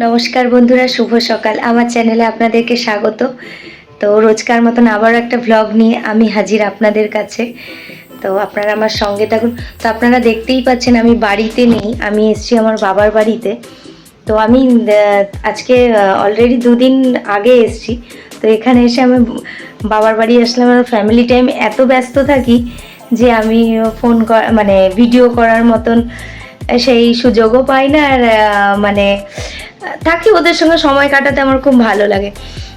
নমস্কার বন্ধুরা, শুভ সকাল। আমার চ্যানেলে আপনাদেরকে স্বাগত। তো রোজকার মতন আবারও একটা ভ্লগ নিয়ে আমি হাজির আপনাদের কাছে। তো আপনারা আমার সঙ্গে থাকুন। তো আপনারা দেখতেই পাচ্ছেন আমি বাড়িতে নেই, আমি এসেছি আমার বাবার বাড়িতে। তো আমি আজকে অলরেডি 2 দিন আগে এসেছি। তো এখানে এসে আমি বাবার বাড়ি আসলাম। আমার ফ্যামিলি টাইম এত ব্যস্ত থাকি যে আমি ফোন মানে ভিডিও করার মতন সেই সুযোগও পাই না। আর মানে থাকি ওদের সঙ্গে সময় কাটাতে আমার খুব ভালো লাগে।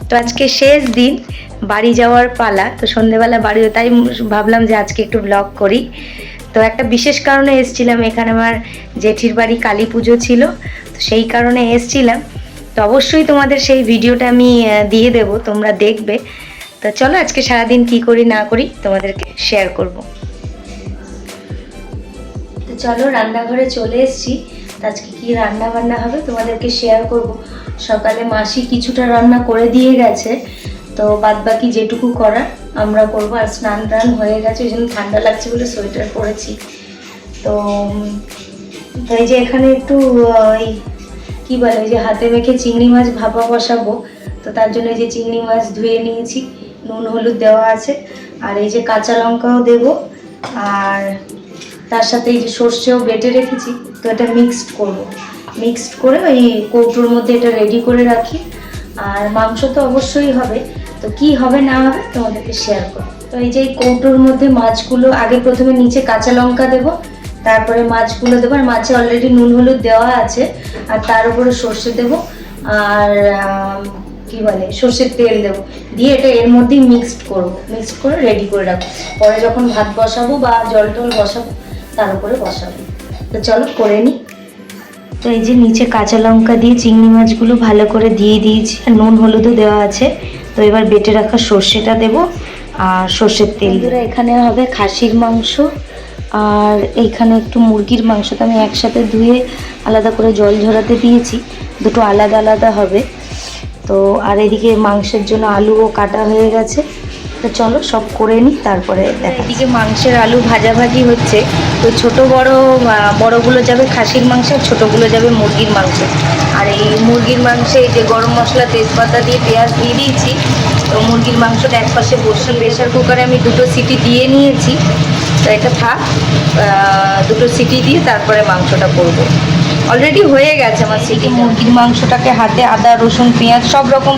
তো আজকে শেষ দিন, বাড়ি যাওয়ার পালা। তো সন্ধেবেলা বাড়ি, তাই ভাবলাম যে আজকে একটু ব্লগ করি। তো একটা বিশেষ কারণে এসেছিলাম, এখানে আমার জেঠির বাড়ি কালী পুজো ছিল, তো সেই কারণে এসেছিলাম। তো অবশ্যই তোমাদের সেই ভিডিওটা আমি দিয়ে দেব, তোমরা দেখবে। তো চলো আজকে সারাদিন কি করি না করি তোমাদেরকে শেয়ার করব। তো চলো রান্নাঘরে চলে এসেছি। আজকে কি রান্না বান্না হবে তোমাদেরকে শেয়ার করব। সকালে মাসি কিছুটা রান্না করে দিয়ে গেছে, তো বাদ বাকি যেটুকু করার আমরা করব। আর স্নান টান হয়ে গেছে, ওই জন্য ঠান্ডা লাগছে বলে সোয়েটার পরেছি। তো এই যে এখানে একটু ওই কী বলে, ওই যে হাতে মেখে চিংড়ি মাছ ভাপা বসাবো। তো তার জন্য এই যে চিংড়ি মাছ ধুয়ে নিয়েছি, নুন হলুদ দেওয়া আছে। আর এই যে কাঁচা লঙ্কাও দেবো, আর তার সাথে এই যে সর্ষেও বেটে রেখেছি। তো এটা মিক্সড করে ওই কৌটোর মধ্যে এটা রেডি করে রাখি। আর মাংস তো অবশ্যই হবে, তো কি হবে না হবে তোমাদেরকে শেয়ার করব। তো এই যে এই কৌটোর মধ্যে মাছগুলো আগে প্রথমে নিচে কাঁচা লঙ্কা দেবো, তারপরে মাছগুলো দেবো। আর মাছে অলরেডি নুন হলুদ দেওয়া আছে, আর তার উপরে সর্ষে দেবো। আর কি বলে, সর্ষের তেল দেবো, দিয়ে এটা এর মধ্যেই মিক্সড করে রেডি করে রাখবো। পরে যখন ভাত বসাবো বা জল টল বসাবো তার উপরে বসাবো। তো চলো করে নিই। তো এই যে নিচে কাঁচা লঙ্কা দিয়ে চিংড়ি মাছগুলো ভালো করে দিয়ে দিয়েছি, আর নুন হলুদও দেওয়া আছে। তো এবার বেটে রাখা সর্ষেটা দেবো আর সর্ষের তেল। এখানে হবে খাসির মাংস, আর এইখানে একটু মুরগির মাংস। তো আমি একসাথে ধুয়ে আলাদা করে জল ঝরাতে দিয়েছি, দুটো আলাদা আলাদা হবে। তো আর এদিকে মাংসের জন্য আলুও কাটা হয়ে গেছে। তো চলো সব করে নিই, তারপরে এদিকে মাংসের আলু ভাজাভাজি হচ্ছে। তো ছোট বড়গুলো যাবে খাসির মাংস, আর ছোটোগুলো যাবে মুরগির মাংস। আর এই মুরগির মাংসে এই যে গরম মশলা তেজপাতা দিয়ে পেঁয়াজ দিয়ে দিয়েছি। তো মুরগির মাংসটা একপাশে বসে প্রেশার কুকারে আমি 2টো সিটি দিয়ে নিয়েছি। তো এটা থাক, 2টো সিটি দিয়ে তারপরে মাংসটা করবো। অলরেডি হয়ে গেছে আমার সিটি। মুরগির মাংসটাকে হাতে আদা রসুন পেঁয়াজ সব রকম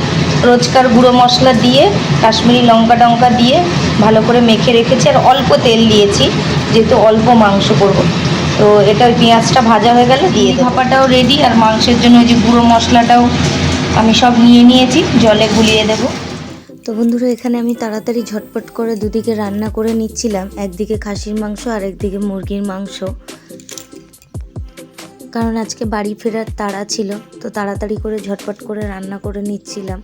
রোজকার গুঁড়ো মশলা দিয়ে, কাশ্মীরি লঙ্কা টঙ্কা দিয়ে ভালো করে মেখে রেখেছি। আর অল্প তেল দিয়েছি, যেহেতু অল্প মাংস করবো। তো এটা পেঁয়াজটা ভাজা হয়ে গেলে দিয়ে ভাপাটাও রেডি। আর মাংসের জন্য ওই যে গুঁড়ো মশলাটাও আমি সব নিয়ে নিয়েছি, জলে গুলিয়ে দেবো। তো বন্ধুরা, এখানে আমি তাড়াতাড়ি ঝটপট করে দুদিকে রান্না করে নিচ্ছিলাম, একদিকে খাসির মাংস আর একদিকে মুরগির মাংস। কারণ আজকে বাড়ি ফেরার তাড়া ছিল, তো তাড়াতাড়ি করে ঝটপট করে রান্না করে নিচ্ছিলাম।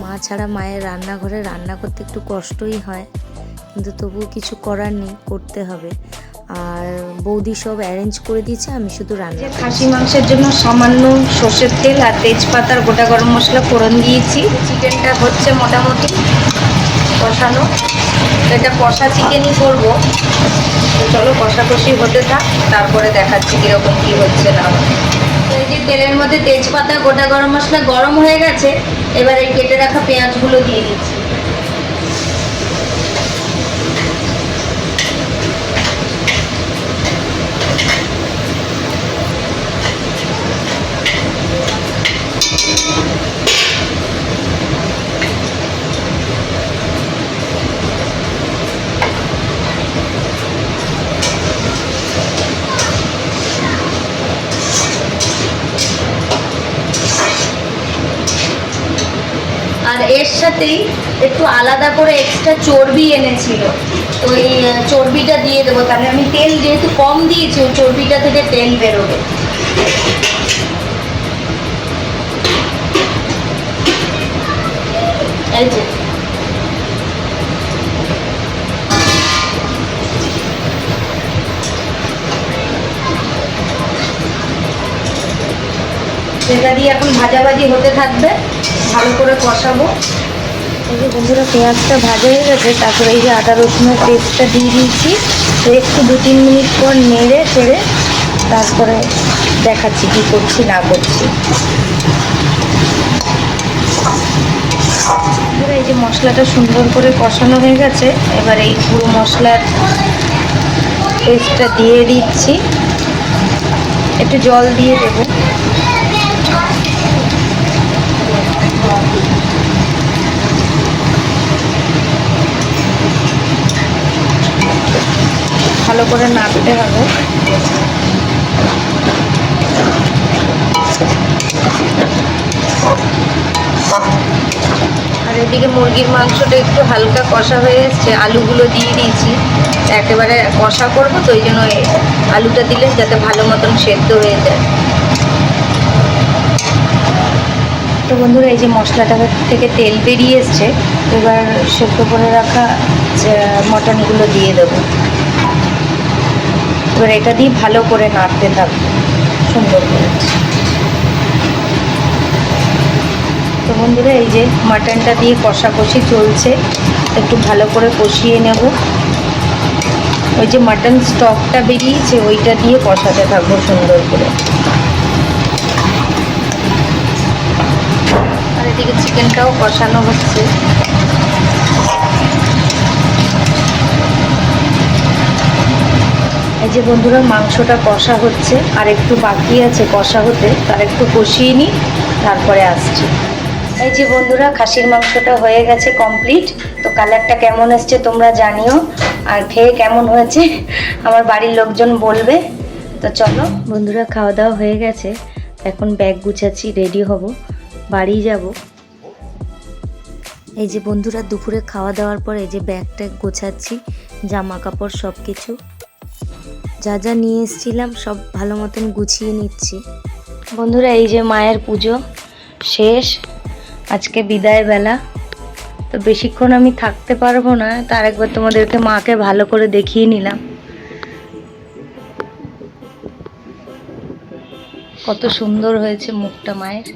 মা ছাড়া মায়ের রান্নাঘরে রান্না করতে একটু কষ্টই হয়, কিন্তু তবুও কিছু করার নেই, করতে হবে। আর বৌদি সব অ্যারেঞ্জ করে দিয়েছে, আমি শুধু রান্না। খাসি মাংসের জন্য সামান্য সর্ষের তেল আর তেজপাতার গোটা গরম মশলা ফোড়ন দিয়েছি। চিকেনটা হচ্ছে মোটামুটি কষানো, এটা কষা চিকেনই করবো। তো চলো কষাকষি হতে থাক, তারপরে দেখাচ্ছি কীরকম কী হচ্ছে না। তো এই যে তেলের মধ্যে তেজপাতা গোটা গরম মশলা গরম হয়ে গেছে, এবার এই কেটে রাখা পেঁয়াজগুলো দিয়ে দিচ্ছি। আর এর সাথেই একটু আলাদা করে এক্সট্রা চর্বি এনেছিল, তো এই চর্বিটা দিয়ে দেবো। তাহলে আমি তেল যেহেতু কম দিয়েছি, ওই চর্বিটা থেকে তেল বেরোবে। এই যে এটা দিয়ে এখন ভাজাভাজি হতে থাকবে, ভালো করে কষাবো। এই যে বন্ধুরা পেঁয়াজটা ভাজা হয়ে গেছে, তারপরে এই যে আদা রসুনের পেস্টটা দিয়ে দিয়েছি। তো একটু 2-3 মিনিট পর নেড়ে চেড়ে তারপরে দেখাচ্ছি কি করছি না করছি। এই যে মশলাটা সুন্দর করে কষানো হয়ে গেছে, এবার এই পুরো মশলার পেস্টটা দিয়ে দিচ্ছি, একটু জল দিয়ে দেবো। ভালো করে নাড়তে হবে। আর এদিকে মুরগির মাংসটা একটু হালকা কষা হয়ে এসছে, আলুগুলো দিয়ে দিয়েছি। একেবারে কষা করবো তো ওই জন্য আলুটা দিলে যাতে ভালো মতন সেদ্ধ হয়ে যায়। তো বন্ধুরা এই যে মশলাটা থেকে তেল বেরিয়ে এসছে, এবার সেদ্ধ করে রাখা মটনগুলো দিয়ে দেবো। এবার এটা দিয়ে ভালো করে নাড়তে থাকবো সুন্দর করে। তো বন্ধুরা এই যে মাটনটা দিয়ে কষাকষি চলছে, একটু ভালো করে কষিয়ে নেব। ওই যে মাটন স্টকটা বেরিয়েছে ওইটা দিয়ে কষাতে থাকবো সুন্দর করে। আর এদিকে চিকেনটাও কষানো হচ্ছে। এই যে বন্ধুরা মাংসটা কষা হচ্ছে, আর একটু বাকি আছে কষা হতে, তার একটু কষিয়ে নিই তারপরে আসছি। এই যে বন্ধুরা খাসির মাংসটা হয়ে গেছে কমপ্লিট। তো কালারটা কেমন এসছে তোমরা জানিও, আর খেয়ে কেমন হয়েছে আমার বাড়ির লোকজন বলবে। তো চলো বন্ধুরা, খাওয়া দাওয়া হয়ে গেছে, এখন ব্যাগ গুছাচ্ছি, রেডি হব, বাড়ি যাব। এই যে বন্ধুরা দুপুরে খাওয়া দাওয়ার পর এই যে ব্যাগটা গোছাচ্ছি, জামা কাপড় সব কিছু যা যা নিয়ে এসেছিলাম সব ভালো মতন গুছিয়ে নিচ্ছি। বন্ধুরা এই যে মায়ের পুজো শেষ, আজকে বিদায় বেলা। তো বেশিক্ষণ আমি থাকতে পারবো না, তার একবার তোমাদেরকে মাকে ভালো করে দেখিয়ে নিলাম। কত সুন্দর হয়েছে মুখটা মায়ের।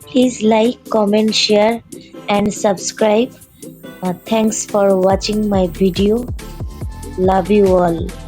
Please like, comment, share and subscribe. Thanks for watching my video. Love you all.